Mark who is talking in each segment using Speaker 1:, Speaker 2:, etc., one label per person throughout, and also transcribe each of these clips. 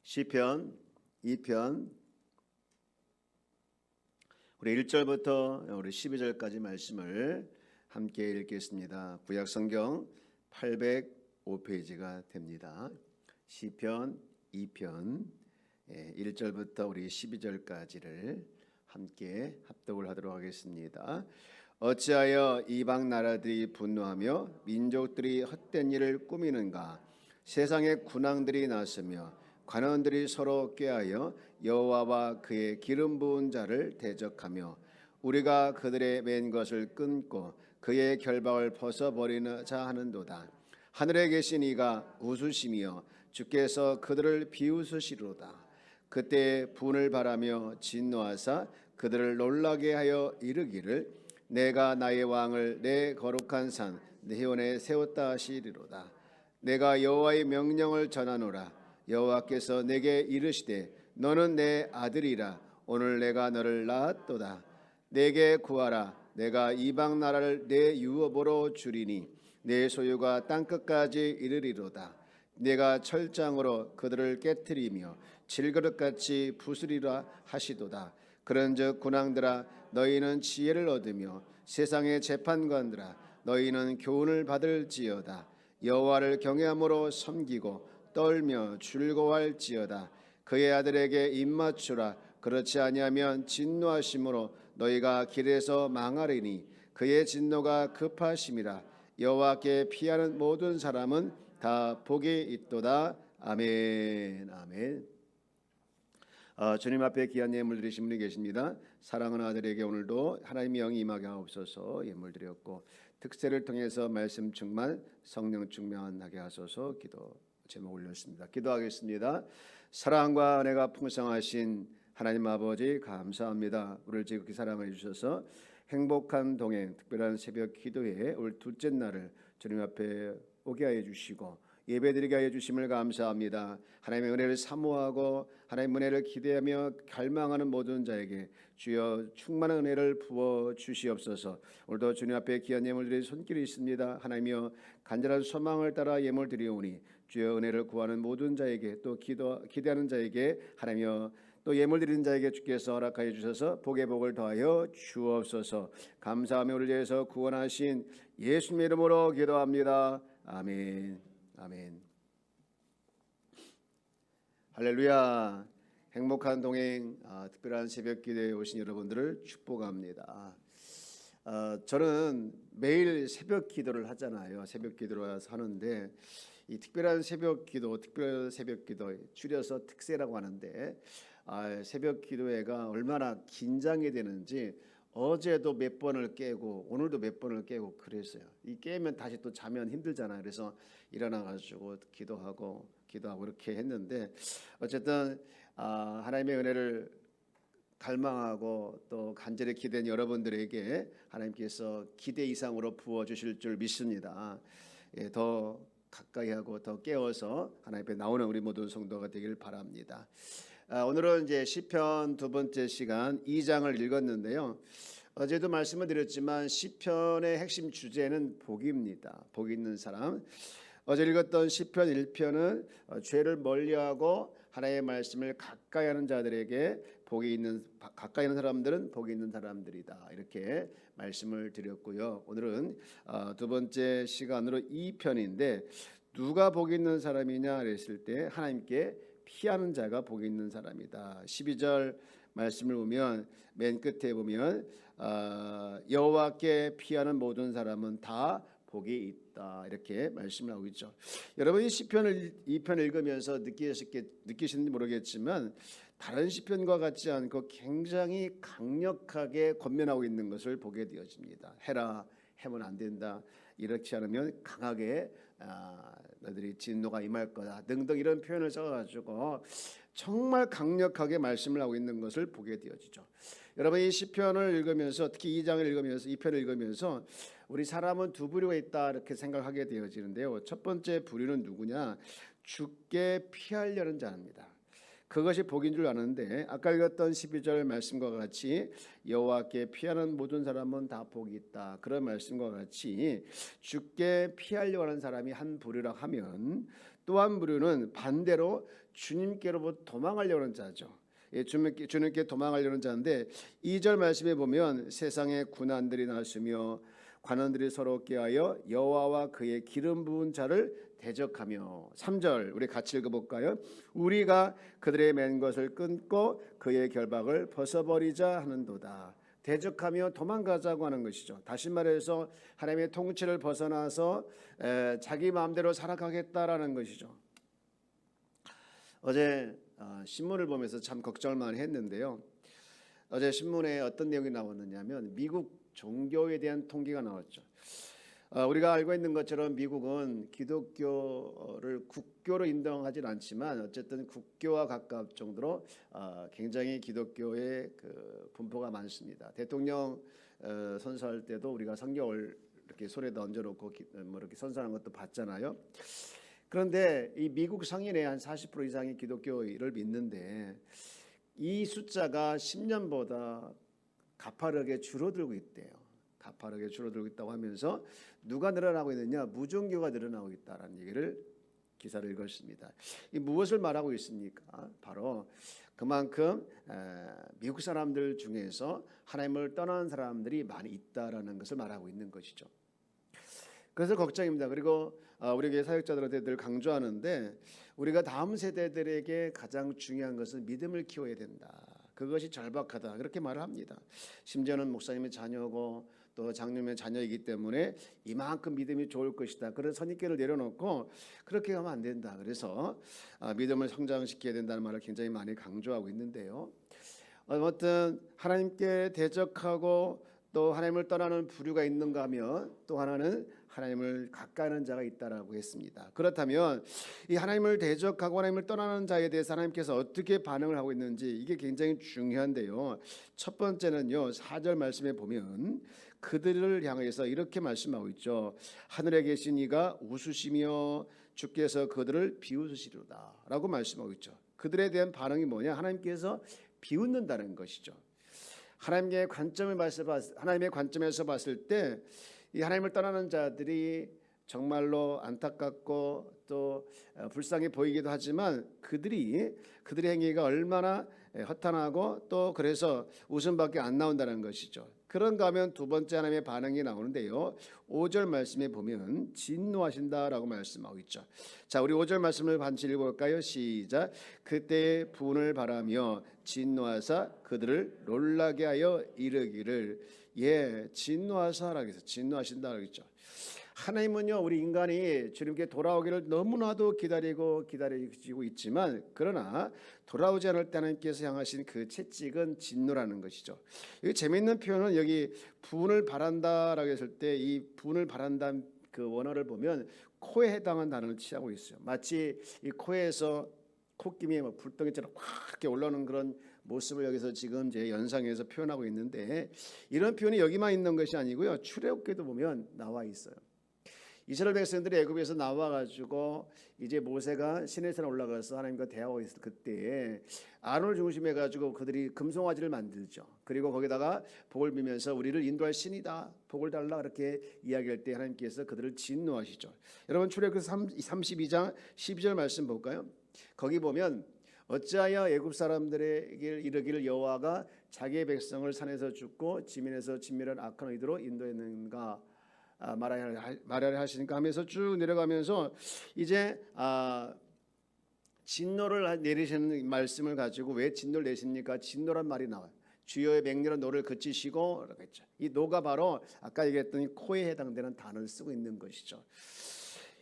Speaker 1: 시편 2편 우리 1절부터 우리 12절까지 말씀을 함께 읽겠습니다. 구약 성경 805페이지가 됩니다. 시편 2편 1절부터 우리 12절까지를 함께 합독을 하도록 하겠습니다. 어찌하여 이방 나라들이 분노하며 민족들이 헛된 일을 꾸미는가? 세상의 군왕들이 나서며 관원들이 서로 꾀하여 여호와와 그의 기름 부은 자를 대적하며 우리가 그들의 맨 것을 끊고 그의 결박을 벗어버리자 하는도다. 하늘에 계신 이가 웃으시며 주께서 그들을 비웃으시리로다. 그때 분을 바라며 진노하사 그들을 놀라게 하여 이르기를 내가 나의 왕을 내 거룩한 산 느헤온에 세웠다 하시리로다. 내가 여호와의 명령을 전하노라. 여호와께서 내게 이르시되 너는 내 아들이라. 오늘 내가 너를 낳았도다. 내게 구하라. 내가 이방 나라를 내 유업으로 주리니 내 소유가 땅끝까지 이르리로다. 내가 철장으로 그들을 깨뜨리며 질그릇같이 부수리라 하시도다. 그런즉 군왕들아 너희는 지혜를 얻으며 세상의 재판관들아 너희는 교훈을 받을지어다. 여호와를 경외함으로 섬기고 떨며 즐거워할지어다. 그의 아들에게 입맞추라. 그렇지 아니하면 진노하심으로 너희가 길에서 망하리니 그의 진노가 급하심이라. 여호와께 피하는 모든 사람은 다 복이 있도다. 아멘. 아멘. 주님 앞에 귀한 예물 드리신 분이 계십니다. 사랑하는 아들에게 오늘도 하나님의 영이 임하게 하옵소서. 예물 드렸고 특세를 통해서 말씀 충만 성령 충만하게 하소서. 기도 제목 올렸습니다. 기도하겠습니다. 사랑과 은혜가 풍성하신 하나님 아버지 감사합니다. 우리를 지극히 사랑해 주셔서 행복한 동행 특별한 새벽 기도회 올 둘째 날을 주님 앞에 오게 하여 주시고 예배드리게 하여 주심을 감사합니다. 하나님의 은혜를 사모하고 하나님의 은혜를 기대하며 갈망하는 모든 자에게 주여 충만한 은혜를 부어 주시옵소서. 오늘도 주님 앞에 귀한 예물 드릴 손길이 있습니다. 하나님이여 간절한 소망을 따라 예물 드리오니 주여 은혜를 구하는 모든 자에게 또 기대하는 자에게 하나님이여 또 예물 드리는 자에게 주께서 허락하여 주셔서 복의 복을 더하여 주옵소서. 감사하며 우리를 위해서 구원하신 예수님의 이름으로 기도합니다. 아멘. 아멘. 할렐루야. 행복한 동행 특별한 새벽 기도에 오신 여러분들을 축복합니다. 저는 매일 새벽 기도를 하잖아요. 새벽 기도를 하는데 이 특별한 새벽 기도, 특별 새벽 기도 줄여서 특세라고 하는데 새벽 기도회가 얼마나 긴장이 되는지 어제도 몇 번을 깨고 오늘도 몇 번을 깨고 그랬어요. 이 깨면 다시 또 자면 힘들잖아요. 그래서 일어나가지고 기도하고 이렇게 했는데 어쨌든 하나님의 은혜를 갈망하고 또 간절히 기대는 여러분들에게 하나님께서 기대 이상으로 부어주실 줄 믿습니다. 더 가까이 하고 더 깨워서 하나님 앞에 나오는 우리 모든 성도가 되길 바랍니다. 오늘은 이제 시편 두 번째 시간 2장을 읽었는데요. 어제도 말씀을 드렸지만 시편의 핵심 주제는 복입니다. 복 있는 사람. 어제 읽었던 시편 1편은 죄를 멀리하고 하나님의 말씀을 가까이 하는 자들에게 가까이 하는 사람들은 복이 있는 사람들이다. 이렇게 말씀을 드렸고요. 오늘은 두 번째 시간으로 2편인데 누가 복이 있는 사람이냐 그랬을 때 하나님께 피하는 자가 복이 있는 사람이다. 12절 말씀을 보면 맨 끝에 보면 여호와께 피하는 모든 사람은 다 복이 있다. 이렇게 말씀을 하고 있죠. 여러분이 시편을 2편 읽으면서 느끼시는지 모르겠지만 다른 시편과 같지 않고 굉장히 강력하게 권면하고 있는 것을 보게 되어집니다. 해라, 해면 안 된다. 이렇지 않으면 강하게 너희들이 진노가 임할 거다 등등 이런 표현을 써가지고 정말 강력하게 말씀을 하고 있는 것을 보게 되어지죠. 여러분 이 시편을 읽으면서 특히 2장을 읽으면서 2편을 읽으면서 우리 사람은 두 부류가 있다 이렇게 생각하게 되어지는데요. 첫 번째 부류는 누구냐? 죽게 피하려는 자입니다. 그것이 복인 줄 아는데 아까 읽었던 12절 말씀과 같이 여호와께 피하는 모든 사람은 다 복이 있다. 그런 말씀과 같이 죽게 피하려고 하는 사람이 한 부류라 하면 또 한 부류는 반대로 주님께로부터 도망하려고 하는 자죠. 주님께 도망하려는 자인데 2절 말씀에 보면 세상의 군한들이 나서며 관원들이 서로 꾀하여 여호와와 그의 기름 부은 자를 대적하며 3절 우리 같이 읽어볼까요? 우리가 그들의 맨 것을 끊고 그의 결박을 벗어버리자 하는도다. 대적하며 도망가자고 하는 것이죠. 다시 말해서 하나님의 통치를 벗어나서 자기 마음대로 살아가겠다라는 것이죠. 어제 신문을 보면서 참 걱정을 많이 했는데요. 어제 신문에 어떤 내용이 나왔느냐면 미국 종교에 대한 통계가 나왔죠. 우리가 알고 있는 것처럼 미국은 기독교를 국교로 인정하지는 않지만 어쨌든 국교와 가까울 정도로 굉장히 기독교의 그 분포가 많습니다. 대통령 선서할 때도 우리가 성경을 이렇게 손에다 얹어놓고 뭐 이렇게 선서하는 것도 봤잖아요. 그런데 이 미국 성인의 한 40% 이상이 기독교를 믿는데 이 숫자가 10년보다 가파르게 줄어들고 있대요. 가파르게 줄어들고 있다고 하면서 누가 늘어나고 있느냐? 무종교가 늘어나고 있다라는 얘기를 기사를 읽었습니다. 이 무엇을 말하고 있습니까? 바로 그만큼 미국 사람들 중에서 하나님을 떠난 사람들이 많이 있다라는 것을 말하고 있는 것이죠. 그래서 걱정입니다. 그리고 우리 사역자들한테 늘 강조하는데 우리가 다음 세대들에게 가장 중요한 것은 믿음을 키워야 된다. 그것이 절박하다. 그렇게 말을 합니다. 심지어는 목사님의 자녀고 또 장님의 자녀이기 때문에 이만큼 믿음이 좋을 것이다. 그런 선입견을 내려놓고 그렇게 하면 안 된다. 그래서 믿음을 성장시켜야 된다는 말을 굉장히 많이 강조하고 있는데요. 아무튼 하나님께 대적하고 또 하나님을 떠나는 부류가 있는가 하면 또 하나는 하나님을 가까이하는 자가 있다라고 했습니다. 그렇다면 이 하나님을 대적하고 하나님을 떠나는 자에 대해서 하나님께서 어떻게 반응을 하고 있는지 이게 굉장히 중요한데요. 첫 번째는요. 4절 말씀에 보면 그들을 향해서 이렇게 말씀하고 있죠. 하늘에 계신 이가 웃으시며 주께서 그들을 비웃으시리로다 라고 말씀하고 있죠. 그들에 대한 반응이 뭐냐? 하나님께서 비웃는다는 것이죠. 하나님의 관점에서 봤을 때 이 하나님을 떠나는 자들이 정말로 안타깝고 또 불쌍해 보이기도 하지만 그들의 행위가 얼마나 허탄하고 또 그래서 웃음밖에 안 나온다는 것이죠. 그런가 하면 두 번째 하나님의 반응이 나오는데요. 5절 말씀에 보면 진노하신다라고 말씀하고 있죠. 자, 우리 5절 말씀을 반씩 읽어볼까요? 시작. 그때의 분을 바라며 진노하사 그들을 놀라게 하여 이르기를 진노하사라고 해서 진노하신다라고 했죠. 하나님은요 우리 인간이 주님께 돌아오기를 너무나도 기다리고 있지만 그러나 돌아오지 않을 때 하나님께서 향하신 그 채찍은 진노라는 것이죠. 여기 재미있는 표현은 여기 분을 바란다라고 했을 때 이 분을 바란다 그 원어를 보면 코에 해당한 단어를 취하고 있어요. 마치 이 코에서 콧김이 막 불덩이처럼 확 이렇게 올라오는 그런 모습을 여기서 지금 제 연상해서 표현하고 있는데 이런 표현이 여기만 있는 것이 아니고요. 출애굽기도 보면 나와 있어요. 이스라엘 백성들이 애굽에서 나와가지고 이제 모세가 시내산에 올라가서 하나님과 대화하고 있을 그때에 아론을 중심해 가지고 그들이 금송아지를 만들죠. 그리고 거기다가 복을 빌면서 우리를 인도할 신이다, 복을 달라 그렇게 이야기할 때 하나님께서 그들을 진노하시죠. 여러분 출애굽기 32장 12절 말씀 볼까요? 거기 보면 어찌하여 애굽 사람들에게 이르기를 여호와가 자기의 백성을 산에서 줍고 지면에서 진멸한 악한 의도로 인도했는가 말하려 하시니까 하면서 쭉 내려가면서 이제 진노를 내리시는 말씀을 가지고 왜 진노를 내십니까? 진노란 말이 나와요. 주여의 맹렬한 노를 그치시고 라고 했죠. 이 노가 바로 아까 얘기했던 코에 해당되는 단어를 쓰고 있는 것이죠.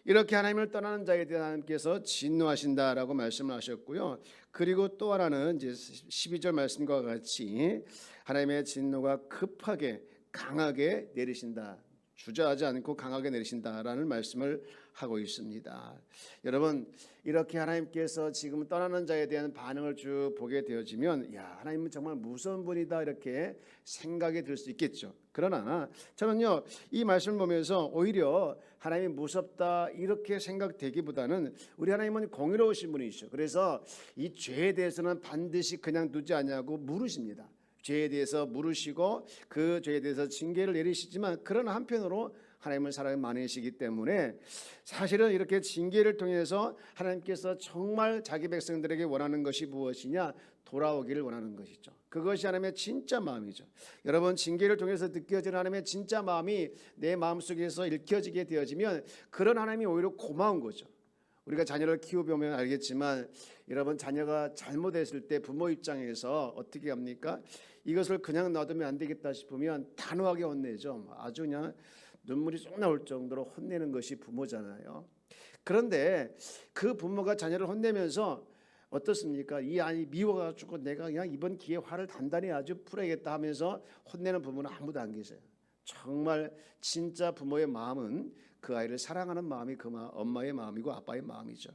Speaker 1: 이렇게 하나님을 떠나는 자에 대해 하나님께서 진노하신다라고 말씀을 하셨고요. 그리고 또 하나는 이제 12절 말씀과 같이 하나님의 진노가 급하게 강하게 내리신다. 주저하지 않고 강하게 내리신다라는 말씀을 하고 있습니다. 여러분 이렇게 하나님께서 지금 떠나는 자에 대한 반응을 쭉 보게 되어지면 하나님은 정말 무서운 분이다 이렇게 생각이 들 수 있겠죠. 그러나 저는요 이 말씀을 보면서 오히려 하나님이 무섭다 이렇게 생각되기보다는 우리 하나님은 공의로우신 분이시죠. 그래서 이 죄에 대해서는 반드시 그냥 두지 않냐고 물으십니다. 죄에 대해서 물으시고 그 죄에 대해서 징계를 내리시지만 그러나 한편으로 하나님은 사랑이 많으시기 때문에 사실은 이렇게 징계를 통해서 하나님께서 정말 자기 백성들에게 원하는 것이 무엇이냐? 돌아오기를 원하는 것이죠. 그것이 하나님의 진짜 마음이죠. 여러분, 징계를 통해서 느껴지는 하나님의 진짜 마음이 내 마음속에서 읽혀지게 되어지면 그런 하나님이 오히려 고마운 거죠. 우리가 자녀를 키워보면 알겠지만 여러분, 자녀가 잘못했을 때 부모 입장에서 어떻게 합니까? 이것을 그냥 놔두면 안 되겠다 싶으면 단호하게 혼내죠. 아주 그냥 눈물이 쏙 나올 정도로 혼내는 것이 부모잖아요. 그런데 그 부모가 자녀를 혼내면서 어떻습니까? 이 아이 미워가지고 내가 그냥 이번 기회에 화를 단단히 아주 풀어야겠다 하면서 혼내는 부모는 아무도 안 계세요. 정말 진짜 부모의 마음은 그 아이를 사랑하는 마음이 엄마의 마음이고 아빠의 마음이죠.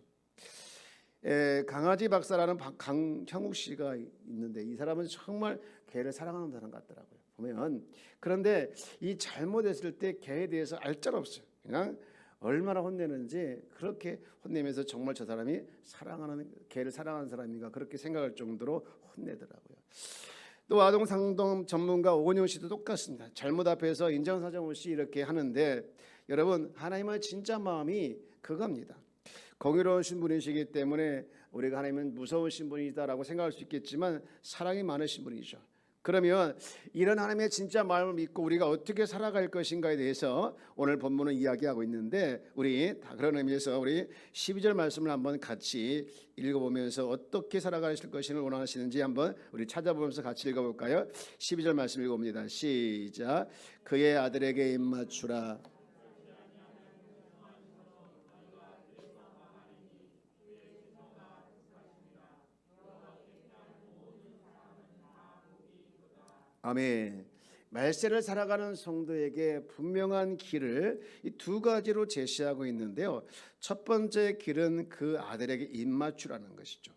Speaker 1: 강아지 박사라는 강형욱 씨가 있는데 이 사람은 정말 개를 사랑하는 사람 같더라고요. 보면 그런데 이 잘못했을 때 개에 대해서 알짤없어요. 그냥 얼마나 혼내는지 그렇게 혼내면서 정말 저 사람이 개를 사랑하는 사람인가 그렇게 생각할 정도로 혼내더라고요. 또 아동 상담 전문가 오건영 씨도 똑같습니다. 잘못 앞에서 인정사정 없이 이렇게 하는데 여러분, 하나님의 진짜 마음이 그겁니다. 공의로우신 분이시기 때문에 우리가 하나님은 무서우신 분이다라고 생각할 수 있겠지만 사랑이 많으신 분이죠. 그러면 이런 하나님의 진짜 마음을 믿고 우리가 어떻게 살아갈 것인가에 대해서 오늘 본문은 이야기하고 있는데 우리 다 그런 의미에서 우리 12절 말씀을 한번 같이 읽어보면서 어떻게 살아가실 것을 원하시는지 한번 우리 찾아보면서 같이 읽어볼까요? 12절 말씀 읽어봅니다. 시작. 그의 아들에게 입맞추라. 아멘. 말세를 살아가는 성도에게 분명한 길을 이 두 가지로 제시하고 있는데요. 첫 번째 길은 그 아들에게 입맞추라는 것이죠.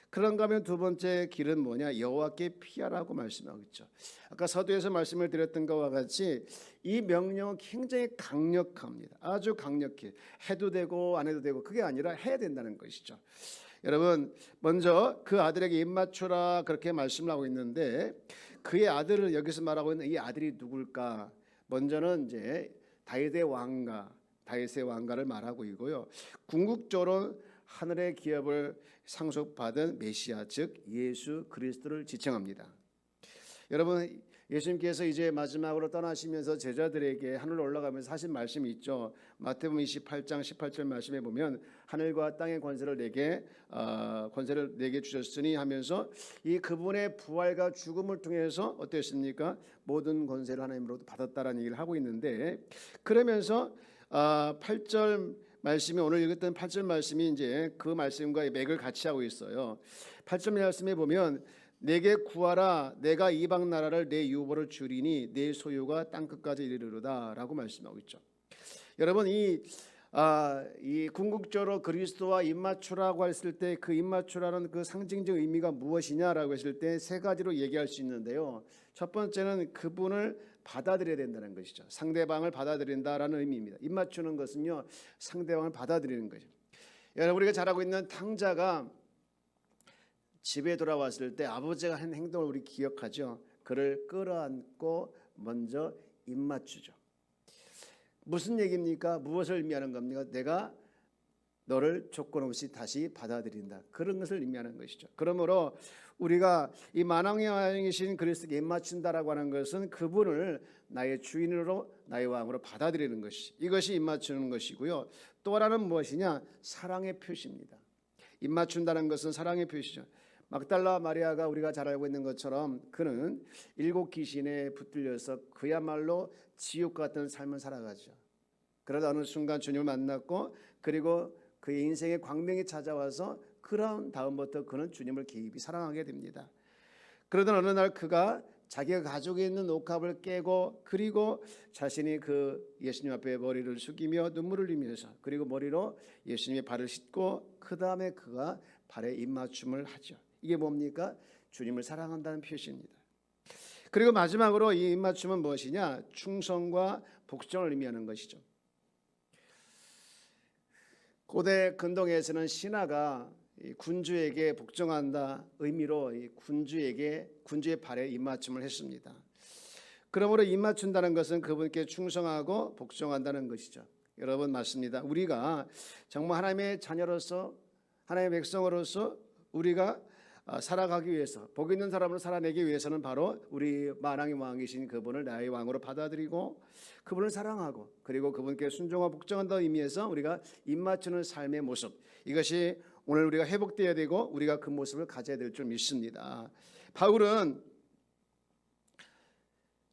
Speaker 1: 그런가 하면 두 번째 길은 뭐냐? 여호와께 피하라고 말씀하고 있죠. 아까 서두에서 말씀을 드렸던 것과 같이 이 명령은 굉장히 강력합니다. 아주 강력해. 해도 되고 안 해도 되고 그게 아니라 해야 된다는 것이죠. 여러분, 먼저 그 아들에게 입맞추라 그렇게 말씀을 하고 있는데 그의 아들을 여기서 말하고 있는 이 아들이 누굴까? 먼저는 이제 다윗의 왕가를 말하고 있고요. 궁극적으로 하늘의 기업을 상속받은 메시아, 즉 예수 그리스도를 지칭합니다. 여러분, 예수님께서 이제 마지막으로 떠나시면서 제자들에게 하늘로 올라가면서 하신 말씀이 있죠. 마태복음 28장 18절 말씀에 보면 하늘과 땅의 권세를 내게 주셨으니 하면서 이 그분의 부활과 죽음을 통해서 어땠습니까? 모든 권세를 하나님으로부터 받았다라는 얘기를 하고 있는데 그러면서 8절 말씀이 오늘 읽었던 8절 말씀이 이제 그 말씀과 맥을 같이 하고 있어요. 8절 말씀에 보면 내게 구하라 내가 이방 나라를 내 유보를 주리니 내 소유가 땅끝까지 이르리로다라고 말씀하고 있죠. 여러분, 이 궁극적으로 그리스도와 입맞추라고 했을 때 그 입맞추라는 그 상징적 의미가 무엇이냐라고 했을 때 세 가지로 얘기할 수 있는데요. 첫 번째는 그분을 받아들여야 된다는 것이죠. 상대방을 받아들인다라는 의미입니다. 입맞추는 것은요, 상대방을 받아들이는 거죠. 여러분, 우리가 잘 알고 있는 탕자가 집에 돌아왔을 때 아버지가 한 행동을 우리 기억하죠. 그를 끌어안고 먼저 입맞추죠. 무슨 얘기입니까? 무엇을 의미하는 겁니까? 내가 너를 조건 없이 다시 받아들인다. 그런 것을 의미하는 것이죠. 그러므로 우리가 이 만왕의 왕이신 그리스도께 입맞춘다라고 하는 것은 그분을 나의 주인으로 나의 왕으로 받아들이는 것이 이것이 입맞추는 것이고요. 또 하나는 무엇이냐? 사랑의 표시입니다. 입맞춘다는 것은 사랑의 표시죠. 막달라 마리아가 우리가 잘 알고 있는 것처럼 그는 7 귀신에 붙들려서 그야말로 지옥 같은 삶을 살아가죠. 그러다 어느 순간 주님을 만났고 그리고 그의 인생의 광명이 찾아와서 그런 다음부터 그는 주님을 깊이 사랑하게 됩니다. 그러던 어느 날 그가 자기가 가지고 있는 옥합을 깨고 그리고 자신이 그 예수님 앞에 머리를 숙이며 눈물을 흘리면서 그리고 머리로 예수님의 발을 씻고 그 다음에 그가 발에 입맞춤을 하죠. 이게 뭡니까? 주님을 사랑한다는 표시입니다. 그리고 마지막으로 이 입맞춤은 무엇이냐? 충성과 복종을 의미하는 것이죠. 고대 근동에서는 신하가 군주에게 복종한다 의미로 군주의 발에 입맞춤을 했습니다. 그러므로 입맞춘다는 것은 그분께 충성하고 복종한다는 것이죠. 여러분 맞습니다. 우리가 정말 하나님의 자녀로서 하나님의 백성으로서 우리가 살아가기 위해서 복 있는 사람으로 살아내기 위해서는 바로 우리 만왕의 왕이신 그분을 나의 왕으로 받아들이고 그분을 사랑하고 그리고 그분께 순종하고 복종한다는 의미에서 우리가 입맞추는 삶의 모습, 이것이 오늘 우리가 회복되어야 되고 우리가 그 모습을 가져야 될 줄 믿습니다. 바울은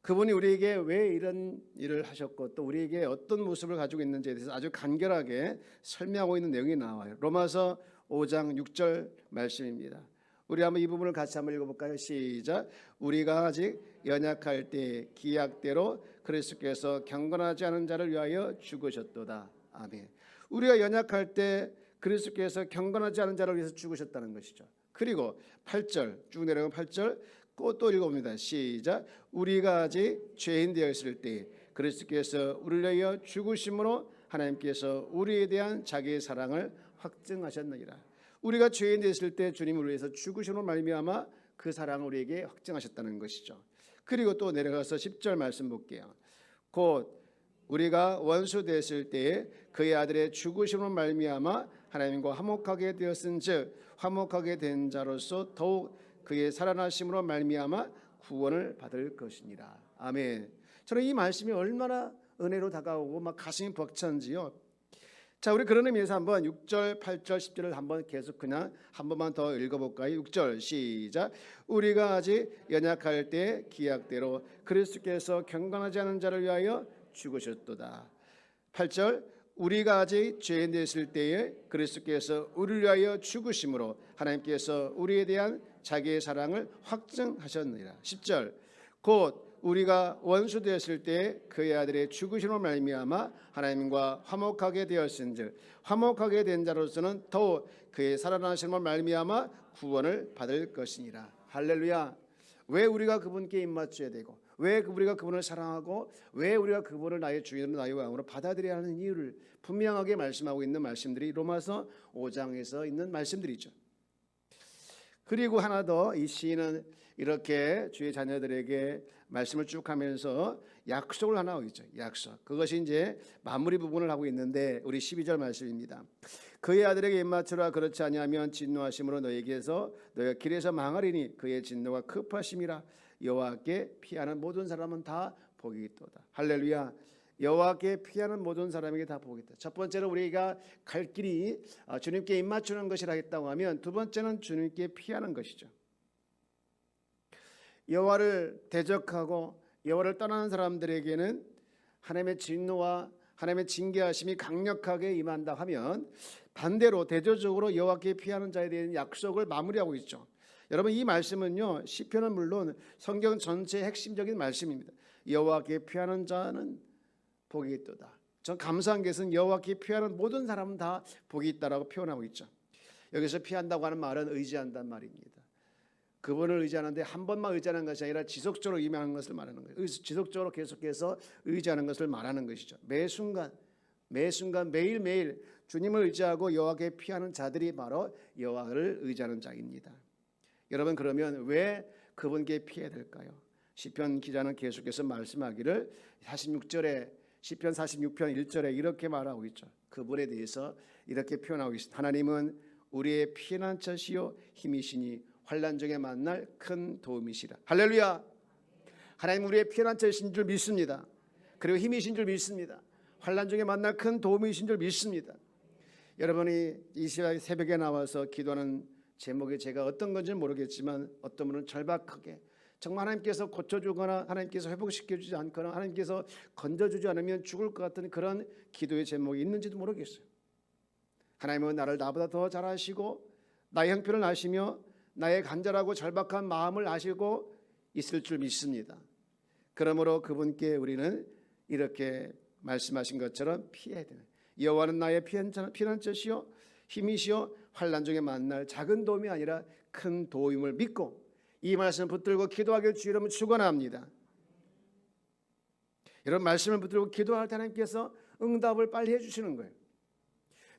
Speaker 1: 그분이 우리에게 왜 이런 일을 하셨고 또 우리에게 어떤 모습을 가지고 있는지에 대해서 아주 간결하게 설명하고 있는 내용이 나와요. 로마서 5장 6절 말씀입니다. 우리 한번 이 부분을 같이 한번 읽어볼까요? 시작. 우리가 아직 연약할 때 기약대로 그리스도께서 경건하지 않은 자를 위하여 죽으셨도다. 아멘. 우리가 연약할 때 그리스도께서 경건하지 않은 자를 위해서 죽으셨다는 것이죠. 그리고 8절 쭉 내려가면 8절 또 읽어봅니다. 시작. 우리가 아직 죄인 되어 있을 때 그리스도께서 우리를 위하여 죽으심으로 하나님께서 우리에 대한 자기의 사랑을 확증하셨느니라. 우리가 죄인 되었을 때 주님을 위해서 죽으심으로 말미암아 그 사랑을 우리에게 확증하셨다는 것이죠. 그리고 또 내려가서 10절 말씀 볼게요. 곧 우리가 원수 되었을 때에 그의 아들의 죽으심으로 말미암아 하나님과 화목하게 되었은즉 화목하게 된 자로서 더욱 그의 살아나심으로 말미암아 구원을 받을 것이니라. 아멘. 저는 이 말씀이 얼마나 은혜로 다가오고 막 가슴이 벅찬지요. 자, 우리 그런 의미에서 한번 6절, 8절, 10절을 한번 계속 그냥 한 번만 더 읽어볼까요? 6절 시작. 우리가 아직 연약할 때 기약대로 그리스도께서 경건하지 않은 자를 위하여 죽으셨도다. 8절 우리가 아직 죄인 되었을 때에 그리스도께서 우리를 위하여 죽으심으로 하나님께서 우리에 대한 자기의 사랑을 확증하셨느니라. 10절 곧 우리가 원수 되었을 때 그의 아들의 죽으심으로 말미암아 하나님과 화목하게 되었은즉 화목하게 된 자로서는 더욱 그의 살아나심으로 말미암아 구원을 받을 것이니라. 할렐루야. 왜 우리가 그분께 입맞춰야 되고 왜 우리가 그분을 사랑하고 왜 우리가 그분을 나의 주인으로 나의 왕으로 받아들여야 하는 이유를 분명하게 말씀하고 있는 말씀들이 로마서 5장에서 있는 말씀들이죠. 그리고 하나 더 이 시인은 이렇게 주의 자녀들에게 말씀을 쭉 하면서 약속을 하나 하고 있죠. 약속. 그것이 이제 마무리 부분을 하고 있는데 우리 12절 말씀입니다. 그의 아들에게 입맞추라. 그렇지 아니하면 진노하심으로 너에게서 너희가 길에서 망하리니 그의 진노가 급하심이라. 여호와께 피하는 모든 사람은 다 복이 있도다. 할렐루야. 여호와께 피하는 모든 사람에게 다 복이 있다. 첫 번째는 우리가 갈 길이 주님께 입맞추는 것이라 했다고 하면 두 번째는 주님께 피하는 것이죠. 여호와를 대적하고 여호와를 떠나는 사람들에게는 하나님의 진노와 하나님의 징계하심이 강력하게 임한다 하면 반대로 대조적으로 여호와께 피하는 자에 대한 약속을 마무리하고 있죠. 여러분 이 말씀은요 시편은 물론 성경 전체의 핵심적인 말씀입니다. 여호와께 피하는 자는 복이 있도다. 전 감사한 것은 여호와께 피하는 모든 사람은 다 복이 있다라고 표현하고 있죠. 여기서 피한다고 하는 말은 의지한다는 말입니다. 그분을 의지하는데 한 번만 의지하는 것이 아니라 지속적으로 임하는 것을 말하는 거예요. 지속적으로 계속해서 의지하는 것을 말하는 것이죠. 매 순간 매일매일 주님을 의지하고 여호와께 피하는 자들이 바로 여호와를 의지하는 자입니다. 여러분 그러면 왜 그분께 피해야 될까요? 시편 기자는 계속해서 말씀하기를 46절에 시편 46편 1절에 이렇게 말하고 있죠. 그분에 대해서 이렇게 표현하고 있습니다. 하나님은 우리의 피난처시요 힘이시니 환난 중에 만날 큰 도움이시라. 할렐루야. 하나님 우리의 피난처이신 줄 믿습니다. 그리고 힘이신 줄 믿습니다. 환난 중에 만날 큰 도움이신 줄 믿습니다. 여러분이 이 시간 새벽에 나와서 기도하는 제목이 제가 어떤 건지는 모르겠지만 어떤 분은 절박하게 정말 하나님께서 고쳐주거나 하나님께서 회복시켜주지 않거나 하나님께서 건져주지 않으면 죽을 것 같은 그런 기도의 제목이 있는지도 모르겠어요. 하나님은 나를 나보다 더 잘 아시고 나의 형편을 아시며 나의 간절하고 절박한 마음을 아시고 있을 줄 믿습니다. 그러므로 그분께 우리는 이렇게 말씀하신 것처럼 피해야 되는 여호와는 나의 피난처시요 힘이시요 환난 중에 만날 작은 도움이 아니라 큰 도움을 믿고 이 말씀을 붙들고 기도하길 주 이름으로 축원합니다. 이런 말씀을 붙들고 기도할 때 하나님께서 응답을 빨리 해주시는 거예요.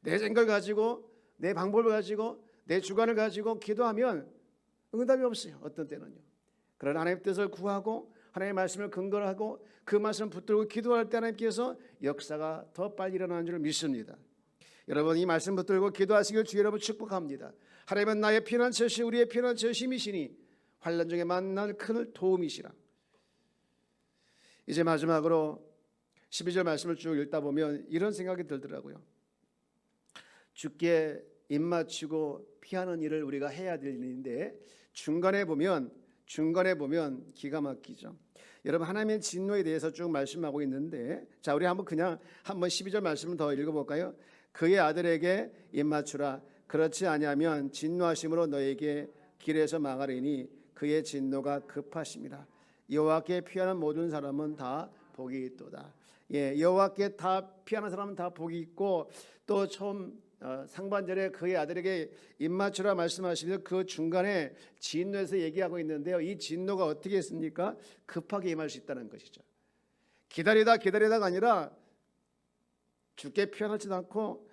Speaker 1: 내 생각을 가지고 내 방법을 가지고 내 주관을 가지고 기도하면 응답이 없어요. 어떤 때는요. 그러나 하나님의 뜻을 구하고 하나님의 말씀을 근거로 하고 그 말씀을 붙들고 기도할 때 하나님께서 역사가 더 빨리 일어나는 줄 믿습니다. 여러분 이 말씀 붙들고 기도하시길 주 여러분 축복합니다. 하나님은 나의 피난처시 우리의 피난처 힘이시니 환난 중에 만날 큰 도움이시라. 이제 마지막으로 12절 말씀을 쭉 읽다 보면 이런 생각이 들더라고요. 주께 입맞추고 피하는 일을 우리가 해야 될 일인데 중간에 보면 기가 막히죠. 여러분 하나님의 진노에 대해서 쭉 말씀하고 있는데 자 우리 한번 12절 말씀을 더 읽어볼까요? 그의 아들에게 입맞추라. 그렇지 아니하면 진노하심으로 너에게 길에서 망하리니 그의 진노가 급하심이라. 여호와께 피하는 모든 사람은 다 복이 있도다. 여호와께 다 피하는 사람은 다 복이 있고 또 처음 상반절에 그의 아들에게 입맞추라 말씀하시면서 그 중간에 진노에서 얘기하고 있는데요. 이 진노가 어떻게 했습니까? 급하게 임할 수 있다는 것이죠. 기다리다가 아니라 주께 피하지도 않고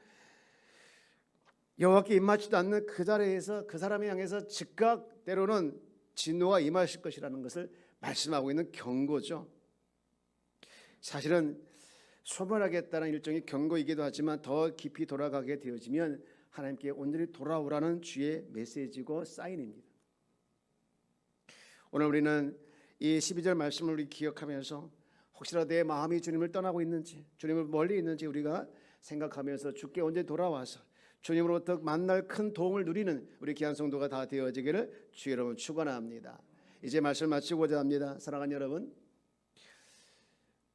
Speaker 1: 여호와께 입맞지도 않는 그 자리에서 그 사람을 향해서 즉각 때로는 진노가 임하실 것이라는 것을 말씀하고 있는 경고죠. 사실은 소멸하겠다는 일종의 경고이기도 하지만 더 깊이 돌아가게 되어지면 하나님께 온전히 돌아오라는 주의 메시지고 사인입니다. 오늘 우리는 이 12절 말씀을 우리 기억하면서 혹시라도 내 마음이 주님을 떠나고 있는지 주님을 멀리 있는지 우리가 생각하면서 주께 온전히 돌아와서 주님으로부터 만날 큰 도움을 누리는 우리 귀한 성도가 다 되어지기를 주 여러분 축원합니다. 이제 말씀을 마치고자 합니다. 사랑하는 여러분,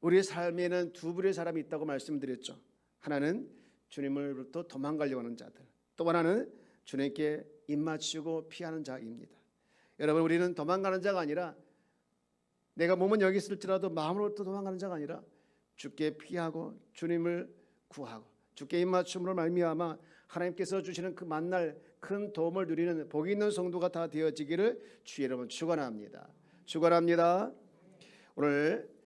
Speaker 1: 우리 삶에는 두 부류의 사람이 있다고 말씀드렸죠. 하나는 주님으로부터 도망가려고 하는 자들, 또 하나는 주님께 입맞추고 피하는 자입니다. 여러분 우리는 도망가는 자가 아니라 내가 몸은 여기 있을지라도 마음으로부터 도망가는 자가 아니라 주께 피하고 주님을 구하고 주께 입맞춤으로 말미암아 하나님께서 주시는 그 만날 큰 도움을 누리는 복이 있는 성도가 다 되어지기를 주 여러분 축원합니다. 오늘